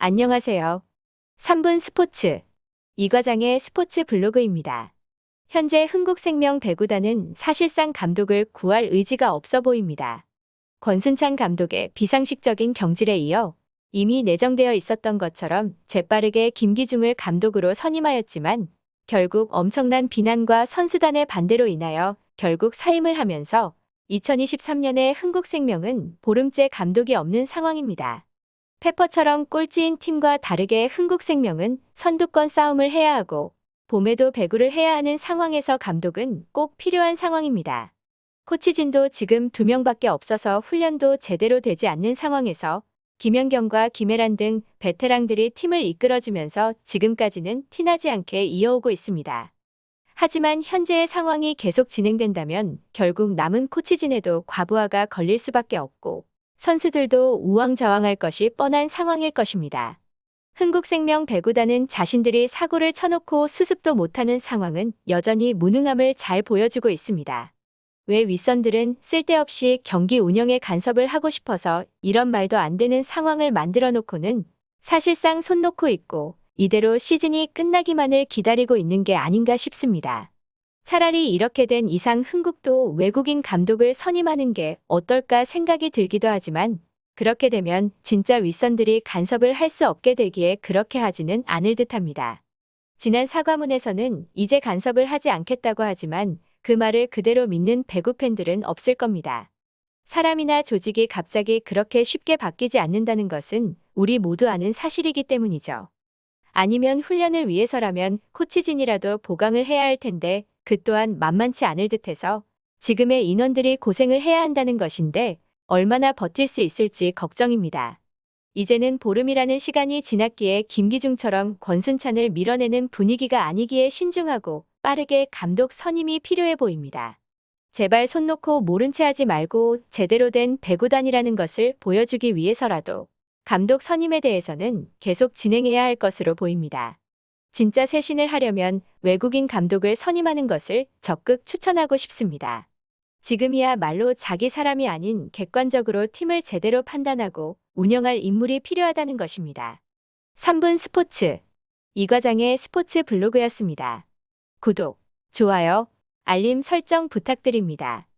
안녕하세요. 3분 스포츠 이과장의 스포츠 블로그입니다. 현재 흥국생명 배구단은 사실상 감독을 구할 의지가 없어 보입니다. 권순찬 감독의 비상식적인 경질에 이어 이미 내정되어 있었던 것처럼 재빠르게 김기중을 감독으로 선임하였지만 결국 엄청난 비난과 선수단의 반대로 인하여 결국 사임을 하면서 2023년에 흥국생명은 보름째 감독이 없는 상황입니다. 페퍼처럼 꼴찌인 팀과 다르게 흥국생명은 선두권 싸움을 해야 하고 봄에도 배구를 해야 하는 상황에서 감독은 꼭 필요한 상황입니다. 코치진도 지금 2명밖에 없어서 훈련도 제대로 되지 않는 상황에서 김연경과 김혜란 등 베테랑들이 팀을 이끌어주면서 지금까지는 티나지 않게 이어오고 있습니다. 하지만 현재의 상황이 계속 진행된다면 결국 남은 코치진에도 과부하가 걸릴 수밖에 없고 선수들도 우왕좌왕할 것이 뻔한 상황일 것입니다. 흥국생명 배구단은 자신들이 사고를 쳐놓고 수습도 못하는 상황은 여전히 무능함을 잘 보여주고 있습니다. 왜 윗선들은 쓸데없이 경기 운영에 간섭을 하고 싶어서 이런 말도 안 되는 상황을 만들어 놓고는 사실상 손 놓고 있고 이대로 시즌이 끝나기만을 기다리고 있는 게 아닌가 싶습니다. 차라리 이렇게 된 이상 흥국도 외국인 감독을 선임하는 게 어떨까 생각이 들기도 하지만 그렇게 되면 진짜 윗선들이 간섭을 할 수 없게 되기에 그렇게 하지는 않을 듯합니다. 지난 사과문에서는 이제 간섭을 하지 않겠다고 하지만 그 말을 그대로 믿는 배구 팬들은 없을 겁니다. 사람이나 조직이 갑자기 그렇게 쉽게 바뀌지 않는다는 것은 우리 모두 아는 사실이기 때문이죠. 아니면 훈련을 위해서라면 코치진이라도 보강을 해야 할 텐데 그 또한 만만치 않을 듯해서 지금의 인원들이 고생을 해야 한다는 것인데 얼마나 버틸 수 있을지 걱정입니다. 이제는 보름이라는 시간이 지났기에 김기중처럼 권순찬을 밀어내는 분위기가 아니기에 신중하고 빠르게 감독 선임이 필요해 보입니다. 제발 손 놓고 모른 채 하지 말고 제대로 된 배구단이라는 것을 보여주기 위해서라도 감독 선임에 대해서는 계속 진행해야 할 것으로 보입니다. 진짜 쇄신을 하려면 외국인 감독을 선임하는 것을 적극 추천하고 싶습니다. 지금이야말로 자기 사람이 아닌 객관적으로 팀을 제대로 판단하고 운영할 인물이 필요하다는 것입니다. 3분 스포츠 이과장의 스포츠 블로그였습니다. 구독, 좋아요, 알림 설정 부탁드립니다.